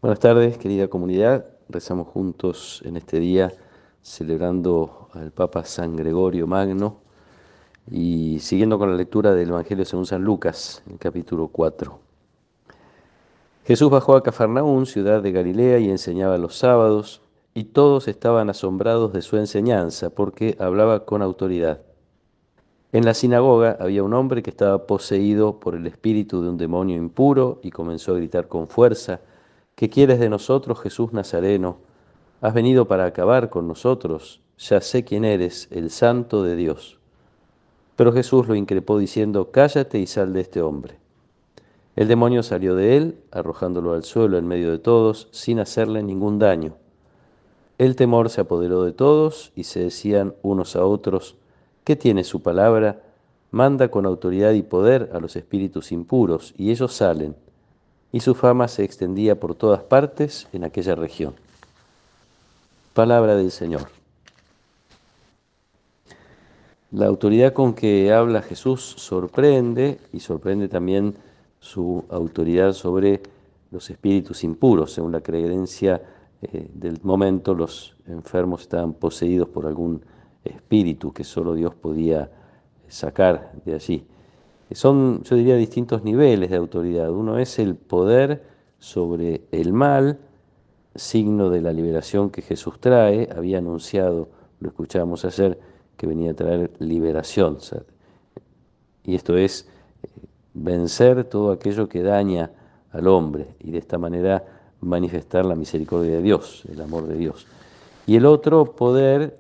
Buenas tardes, querida comunidad. Rezamos juntos en este día celebrando al Papa San Gregorio Magno y siguiendo con la lectura del Evangelio según San Lucas, en el capítulo 4. Jesús bajó a Cafarnaún, ciudad de Galilea, y enseñaba los sábados, y todos estaban asombrados de su enseñanza, porque hablaba con autoridad. En la sinagoga había un hombre que estaba poseído por el espíritu de un demonio impuro y comenzó a gritar con fuerza: ¿Qué quieres de nosotros, Jesús Nazareno? ¿Has venido para acabar con nosotros? Ya sé quién eres, el Santo de Dios. Pero Jesús lo increpó diciendo: Cállate y sal de este hombre. El demonio salió de él, arrojándolo al suelo en medio de todos, sin hacerle ningún daño. El temor se apoderó de todos y se decían unos a otros: ¿Qué tiene su palabra? Manda con autoridad y poder a los espíritus impuros, y ellos salen. Y su fama se extendía por todas partes en aquella región. Palabra del Señor. La autoridad con que habla Jesús sorprende, y sorprende también su autoridad sobre los espíritus impuros. Según la creencia del momento, los enfermos estaban poseídos por algún espíritu que solo Dios podía sacar de allí. Son, yo diría, distintos niveles de autoridad. Uno es el poder sobre el mal, signo de la liberación que Jesús trae. Había anunciado, lo escuchábamos ayer, que venía a traer liberación. O sea, y esto es vencer todo aquello que daña al hombre y de esta manera manifestar la misericordia de Dios, el amor de Dios. Y el otro poder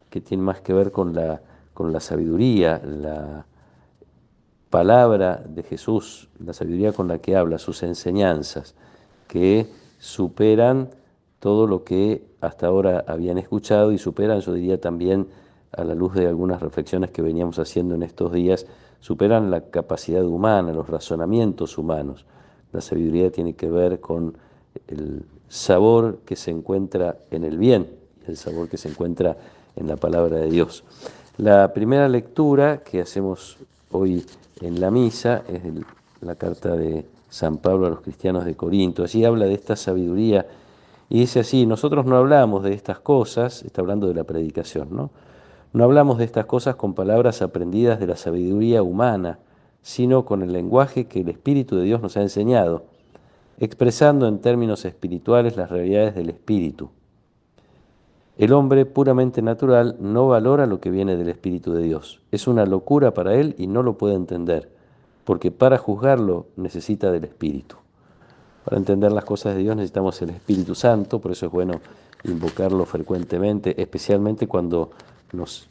que tiene más que ver con la sabiduría, la palabra de Jesús, la sabiduría con la que habla, sus enseñanzas, que superan todo lo que hasta ahora habían escuchado y superan, yo diría también, a la luz de algunas reflexiones que veníamos haciendo en estos días, superan la capacidad humana, los razonamientos humanos. La sabiduría tiene que ver con el sabor que se encuentra en el bien, el sabor que se encuentra en la palabra de Dios. La primera lectura que hacemos hoy en la misa es la carta de San Pablo a los cristianos de Corinto. Allí habla de esta sabiduría y dice así: nosotros no hablamos de estas cosas, está hablando de la predicación, ¿no? No hablamos de estas cosas con palabras aprendidas de la sabiduría humana, sino con el lenguaje que el Espíritu de Dios nos ha enseñado, expresando en términos espirituales las realidades del Espíritu. El hombre puramente natural no valora lo que viene del Espíritu de Dios. Es una locura para él y no lo puede entender, porque para juzgarlo necesita del Espíritu. Para entender las cosas de Dios necesitamos el Espíritu Santo, por eso es bueno invocarlo frecuentemente, especialmente cuando nos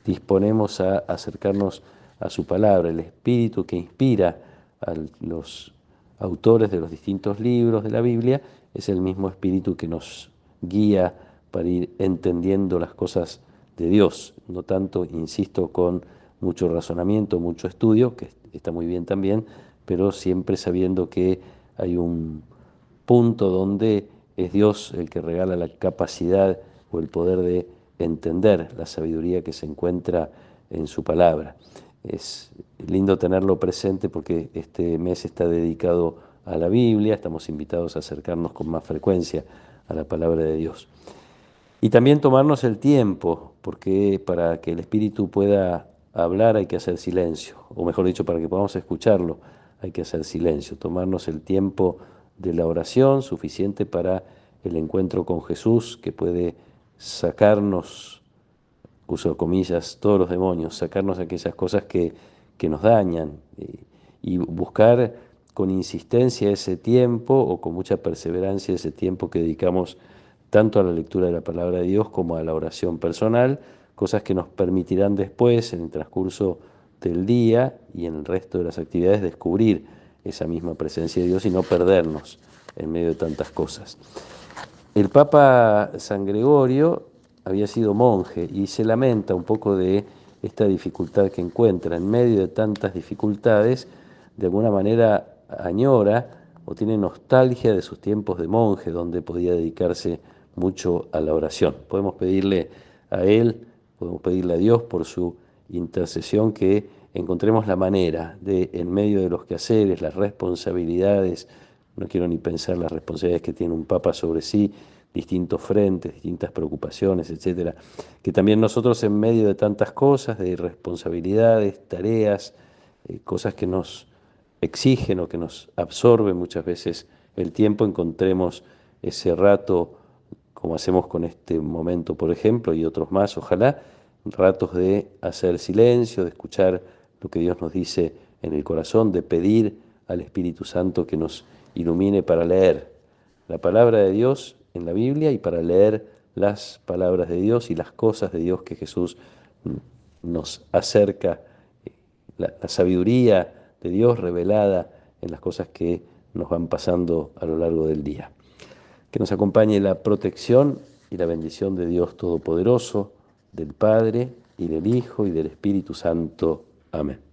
disponemos a acercarnos a su palabra. El Espíritu que inspira a los autores de los distintos libros de la Biblia es el mismo Espíritu que nos guía para ir entendiendo las cosas de Dios, no tanto, insisto, con mucho razonamiento, mucho estudio, que está muy bien también, pero siempre sabiendo que hay un punto donde es Dios el que regala la capacidad o el poder de entender la sabiduría que se encuentra en su palabra. Es lindo tenerlo presente porque este mes está dedicado a la Biblia, estamos invitados a acercarnos con más frecuencia a la palabra de Dios. Y también tomarnos el tiempo, porque para que el Espíritu pueda hablar hay que hacer silencio, o mejor dicho, para que podamos escucharlo hay que hacer silencio, tomarnos el tiempo de la oración suficiente para el encuentro con Jesús, que puede sacarnos, uso comillas, todos los demonios, sacarnos aquellas cosas que nos dañan, y buscar con insistencia ese tiempo o con mucha perseverancia ese tiempo que dedicamos tanto a la lectura de la palabra de Dios como a la oración personal, cosas que nos permitirán después, en el transcurso del día y en el resto de las actividades, descubrir esa misma presencia de Dios y no perdernos en medio de tantas cosas. El Papa San Gregorio había sido monje y se lamenta un poco de esta dificultad que encuentra. En medio de tantas dificultades, de alguna manera añora o tiene nostalgia de sus tiempos de monje, donde podía dedicarse mucho a la oración. Podemos pedirle a él, podemos pedirle a Dios por su intercesión que encontremos la manera de, en medio de los quehaceres, las responsabilidades, no quiero ni pensar las responsabilidades que tiene un papa sobre sí, distintos frentes, distintas preocupaciones, etcétera. Que también nosotros en medio de tantas cosas, de responsabilidades, tareas, cosas que nos exigen o que nos absorben muchas veces el tiempo, encontremos ese rato, como hacemos con este momento, por ejemplo, y otros más, ojalá, ratos de hacer silencio, de escuchar lo que Dios nos dice en el corazón, de pedir al Espíritu Santo que nos ilumine para leer la palabra de Dios en la Biblia y para leer las palabras de Dios y las cosas de Dios que Jesús nos acerca, la sabiduría de Dios revelada en las cosas que nos van pasando a lo largo del día. Que nos acompañe la protección y la bendición de Dios Todopoderoso, del Padre y del Hijo y del Espíritu Santo. Amén.